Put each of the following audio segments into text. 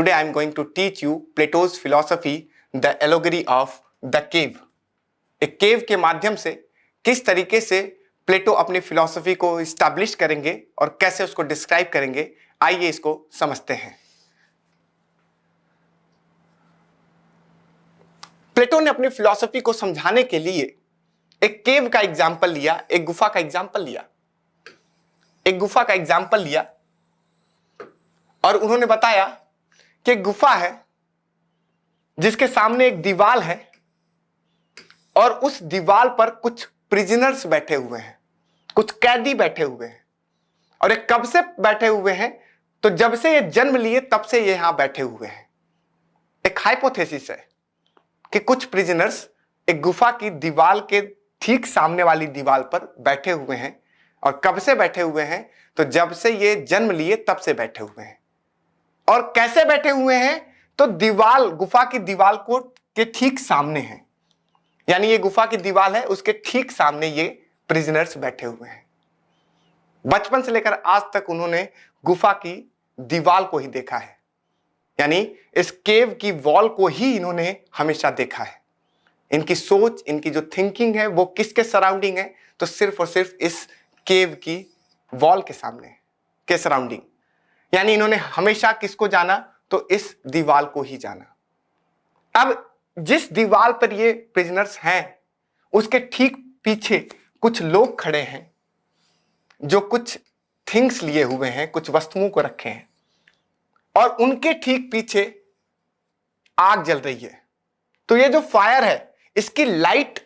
Today I am going to teach you Plato's philosophy, the allegory of the cave. एक केव के माध्यम से किस तरीके से प्लेटो अपनी फिलॉसफी को इस्टैब्लिश करेंगे और कैसे उसको डिस्क्राइब करेंगे, आइए इसको समझते हैं। प्लेटो ने अपनी फिलॉसफी को समझाने के लिए एक केव का एग्जाम्पल लिया, एक गुफा का एग्जाम्पल लिया, और उन्होंने बताया कि एक गुफा है जिसके सामने एक दीवार है और उस दीवार पर कुछ प्रिजनर्स बैठे हुए हैं, कुछ कैदी बैठे हुए हैं। और ये कब से बैठे हुए हैं? तो जब से ये जन्म लिए तब से ये यहां बैठे हुए हैं। एक हाइपोथेसिस है कि कुछ प्रिजनर्स एक गुफा की दीवार के ठीक सामने वाली दीवार पर बैठे हुए हैं। और कब से बैठे हुए हैं? तो जब से ये जन्म लिए तब से बैठे हुए हैं। और कैसे बैठे हुए हैं? तो दीवार, गुफा की दीवार को के ठीक सामने है, यानी ये गुफा की दीवार है, उसके ठीक सामने ये प्रिजनर्स बैठे हुए हैं। बचपन से लेकर आज तक उन्होंने गुफा की दीवार को ही देखा है, यानी इस केव की वॉल को ही इन्होंने हमेशा देखा है। इनकी सोच, इनकी जो थिंकिंग है वो किसके सराउंडिंग है? तो सिर्फ और सिर्फ इस केव की वॉल के सामने के सराउंडिंग। यानी इन्होंने हमेशा किसको जाना? तो इस दीवार को ही जाना। अब जिस दीवार पर ये प्रिजनर्स हैं उसके ठीक पीछे कुछ लोग खड़े हैं जो कुछ थिंग्स लिए हुए हैं, कुछ वस्तुओं को रखे हैं, और उनके ठीक पीछे आग जल रही है। तो ये जो फायर है इसकी लाइट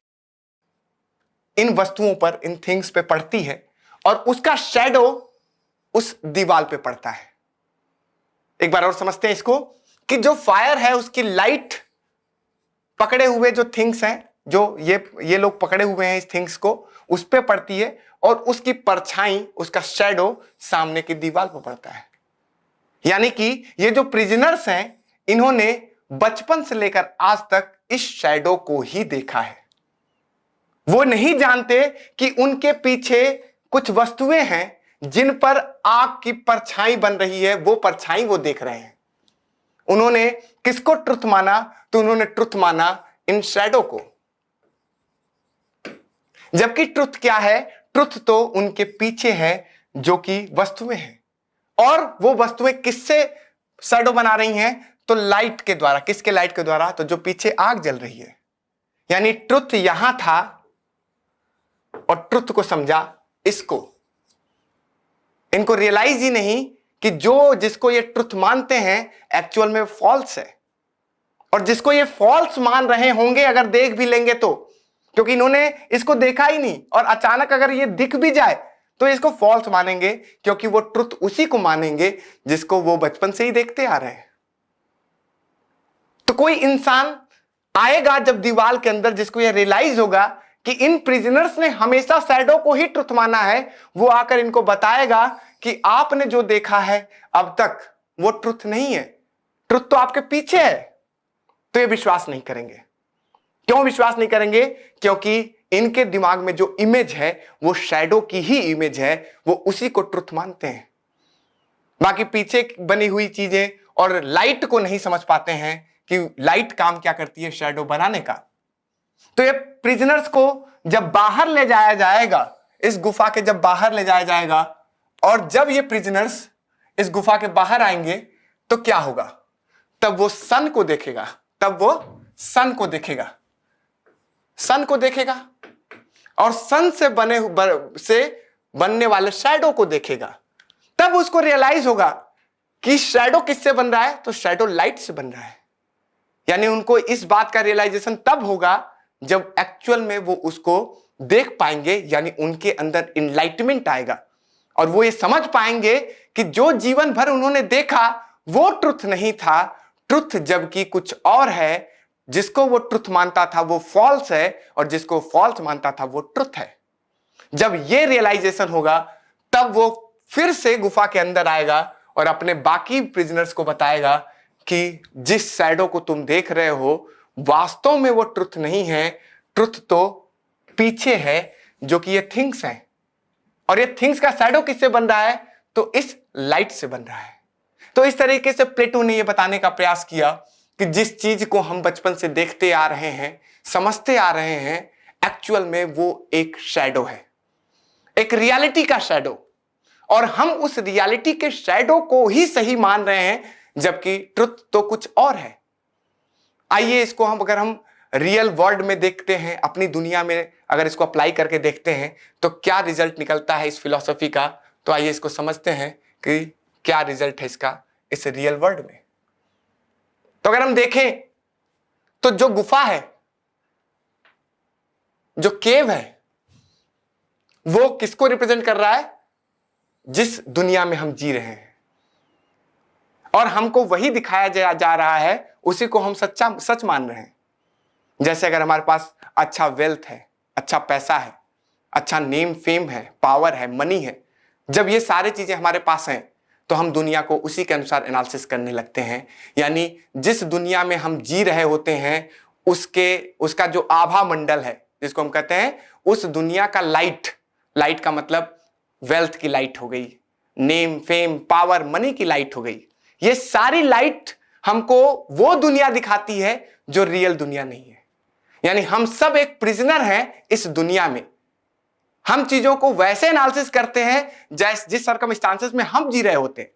इन वस्तुओं पर, इन थिंग्स पे पड़ती है और उसका शैडो उस दीवार पे पड़ता है। एक बार और समझते हैं इसको कि जो फायर है उसकी लाइट पकड़े हुए जो थिंग्स हैं, जो ये लोग पकड़े हुए हैं इस थिंग्स को, उस पे पड़ती है और उसकी परछाई, उसका शैडो सामने की दीवार पर पड़ता है। यानी कि ये जो प्रिजनर्स हैं इन्होंने बचपन से लेकर आज तक इस शैडो को ही देखा है। वो नहीं जानते कि उनके पीछे कुछ वस्तुएं हैं जिन पर आग की परछाई बन रही है, वो परछाई वो देख रहे हैं। उन्होंने किसको ट्रुथ माना? तो उन्होंने ट्रुथ माना इन शैडो को। जबकि ट्रुथ क्या है? ट्रुथ तो उनके पीछे है जो कि वस्तुएं हैं, और वो वस्तुएं किससे शैडो बना रही हैं? तो लाइट के द्वारा। किसके लाइट के द्वारा? तो जो पीछे आग जल रही है। यानी ट्रुथ यहां था और ट्रुथ को समझा इसको। इनको रियलाइज ही नहीं कि जिसको ये ट्रुथ मानते हैं एक्चुअल में फॉल्स है, और जिसको ये फॉल्स मान रहे होंगे अगर देख भी लेंगे तो, क्योंकि इन्होंने इसको देखा ही नहीं, और अचानक अगर ये दिख भी जाए तो इसको फॉल्स मानेंगे, क्योंकि वो ट्रुथ उसी को मानेंगे जिसको वो बचपन से ही देखते आ रहे हैं। तो कोई इंसान आएगा जब दीवार के अंदर जिसको ये रियलाइज होगा कि इन प्रिजनर्स ने हमेशा शैडो को ही ट्रुथ माना है, वो आकर इनको बताएगा कि आपने जो देखा है अब तक वो ट्रुथ नहीं है, ट्रुथ तो आपके पीछे है। तो ये विश्वास नहीं करेंगे। क्यों विश्वास नहीं करेंगे? क्योंकि इनके दिमाग में जो इमेज है वो शैडो की ही इमेज है, वो उसी को ट्रुथ मानते हैं। बाकी पीछे बनी हुई चीजें और लाइट को नहीं समझ पाते हैं कि लाइट काम क्या करती है शैडो बनाने का। तो ये प्रिजनर्स को जब बाहर ले जाया जाएगा, इस गुफा के जब बाहर ले जाया जाएगा, और जब ये प्रिजनर्स इस गुफा के बाहर आएंगे तो क्या होगा? तब वो सन को देखेगा, सन को देखेगा और सन से बनने वाले शैडो को देखेगा। तब उसको रियलाइज होगा कि शैडो किससे बन रहा है? तो शैडो लाइट से बन रहा है। यानी उनको इस बात का रियलाइजेशन तब होगा जब एक्चुअल में वो उसको देख पाएंगे, यानी उनके अंदर इनलाइटमेंट आएगा और वो ये समझ पाएंगे कि जो जीवन भर उन्होंने देखा वो ट्रुथ नहीं था, ट्रुथ जबकि कुछ और है। जिसको वो ट्रुथ मानता था वो फॉल्स है, और जिसको फॉल्स मानता था वो ट्रुथ है। जब ये रियलाइजेशन होगा तब वो फिर से गुफा के अंदर आएगा और अपने बाकी प्रिजनर्स को बताएगा कि जिस शैडो को तुम देख रहे हो वास्तव में वो ट्रुथ नहीं है, ट्रुथ तो पीछे है जो कि ये थिंग्स हैं। और ये थिंग्स का शैडो किससे बन रहा है? तो इस लाइट से बन रहा है। तो इस तरीके से प्लेटो ने यह बताने का प्रयास किया कि जिस चीज को हम बचपन से देखते आ रहे हैं, समझते आ रहे हैं, एक्चुअल में वो एक शैडो है, एक रियलिटी का शैडो, और हम उस रियलिटी के शैडो को ही सही मान रहे हैं, जबकि ट्रुथ तो कुछ और है। आइए इसको अगर हम रियल वर्ल्ड में देखते हैं, अपनी दुनिया में अगर इसको अप्लाई करके देखते हैं तो क्या रिजल्ट निकलता है इस फिलॉसफी का। तो आइए इसको समझते हैं कि क्या रिजल्ट है इसका इस रियल वर्ल्ड में। तो अगर हम देखें तो जो गुफा है, जो केव है, वो किसको रिप्रेजेंट कर रहा है? जिस दुनिया में हम जी रहे हैं, और हमको वही दिखाया जा रहा है, उसी को हम सच मान रहे हैं। जैसे अगर हमारे पास अच्छा वेल्थ है, अच्छा पैसा है, अच्छा नेम फेम है, पावर है, मनी है, जब ये सारी चीजें हमारे पास हैं तो हम दुनिया को उसी के अनुसार एनालिसिस करने लगते हैं। यानी जिस दुनिया में हम जी रहे होते हैं उसका जो आभा मंडल है, जिसको हम कहते हैं उस दुनिया का लाइट का मतलब वेल्थ की लाइट हो गई, नेम फेम पावर मनी की लाइट हो गई। ये सारी लाइट हमको वो दुनिया दिखाती है जो रियल दुनिया नहीं है। यानी हम सब एक प्रिजनर हैं इस दुनिया में। हम चीजों को वैसे एनालिसिस करते हैं जिस सर्कमस्टांसेस में हम जी रहे होते हैं,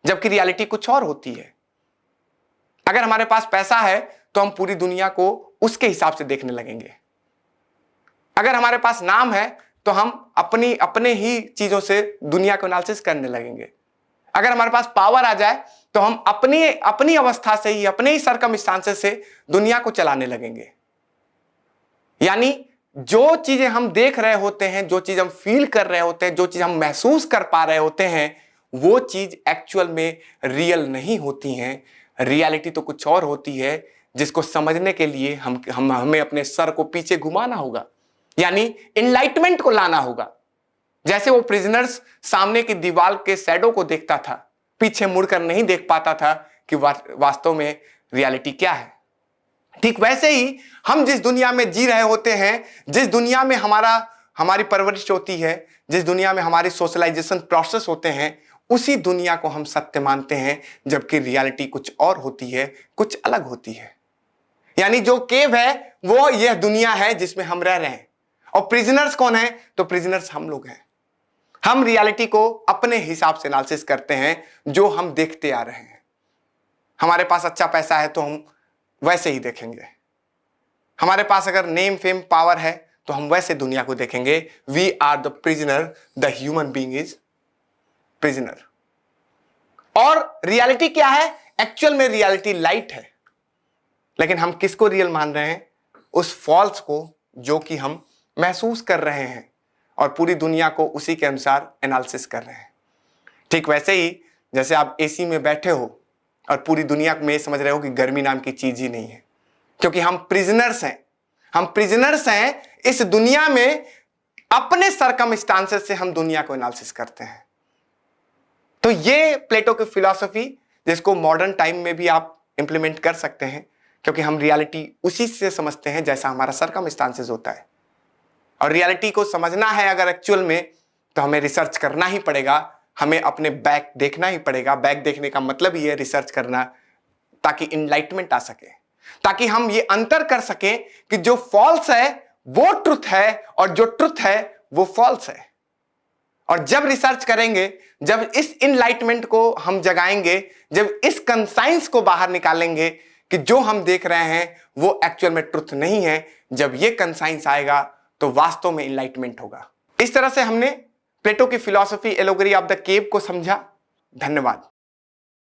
जबकि रियलिटी कुछ और होती है। अगर हमारे पास पैसा है तो हम पूरी दुनिया को उसके हिसाब से देखने लगेंगे। अगर हमारे पास नाम है तो हम अपने ही चीजों से दुनिया को एनालिसिस करने लगेंगे। अगर हमारे पास पावर आ जाए तो हम अपनी अवस्था से ही, अपने ही सर्कमस्टांसेस से दुनिया को चलाने लगेंगे। यानी जो चीजें हम देख रहे होते हैं, जो चीज हम फील कर रहे होते हैं, जो चीज हम महसूस कर पा रहे होते हैं, वो चीज एक्चुअल में रियल नहीं होती हैं। रियलिटी तो कुछ और होती है, जिसको समझने के लिए हमें अपने सर को पीछे घुमाना होगा, यानी एनलाइटमेंट को लाना होगा। जैसे वो प्रिजनर्स सामने की दीवार के शैडो को देखता था, पीछे मुड़कर नहीं देख पाता था कि वास्तव में रियलिटी क्या है। ठीक वैसे ही हम जिस दुनिया में जी रहे होते हैं, जिस दुनिया में हमारी परवरिश होती है, जिस दुनिया में हमारी सोशलाइजेशन प्रोसेस होते हैं, उसी दुनिया को हम सत्य मानते हैं, जबकि रियलिटी कुछ और होती है, कुछ अलग होती है। यानी जो केव है वो यह दुनिया है जिसमें हम रह रहे हैं, और प्रिजनर्स कौन है? तो प्रिजनर्स हम लोग हैं। हम रियलिटी को अपने हिसाब से एनालिसिस करते हैं, जो हम देखते आ रहे हैं। हमारे पास अच्छा पैसा है तो हम वैसे ही देखेंगे। हमारे पास अगर नेम फेम पावर है तो हम वैसे दुनिया को देखेंगे। We are the prisoner, the human being is prisoner. और रियलिटी क्या है? एक्चुअल में रियलिटी लाइट है, लेकिन हम किसको रियल मान रहे हैं? उस फॉल्स को, जो कि हम महसूस कर रहे हैं, और पूरी दुनिया को उसी के अनुसार एनालिसिस कर रहे हैं। ठीक वैसे ही जैसे आप एसी में बैठे हो और पूरी दुनिया में समझ रहे हो कि गर्मी नाम की चीज ही नहीं है, क्योंकि हम प्रिजनर्स हैं। हम प्रिजनर्स हैं इस दुनिया में, अपने सर्कमस्टांसेस से हम दुनिया को एनालिसिस करते हैं। तो ये प्लेटो की फिलॉसफी, जिसको मॉडर्न टाइम में भी आप इंप्लीमेंट कर सकते हैं, क्योंकि हम रियलिटी उसी से समझते हैं जैसा हमारा सर्कमस्टांसेस होता है। और रियलिटी को समझना है अगर एक्चुअल में, तो हमें रिसर्च करना ही पड़ेगा, हमें अपने बैक देखना ही पड़ेगा। बैक देखने का मतलब ही है रिसर्च करना, ताकि इनलाइटमेंट आ सके, ताकि हम ये अंतर कर सकें कि जो फॉल्स है वो ट्रुथ है, और जो ट्रुथ है वो फॉल्स है। और जब रिसर्च करेंगे, जब इस इनलाइटमेंट को हम जगाएंगे, जब इस कंसाइंस को बाहर निकालेंगे कि जो हम देख रहे हैं वो एक्चुअल में ट्रुथ नहीं है, जब ये कंसाइंस आएगा तो वास्तव में इनलाइटमेंट होगा। इस तरह से हमने प्लेटो की फिलॉसफी एलोगरी ऑफ द केव को समझा। धन्यवाद।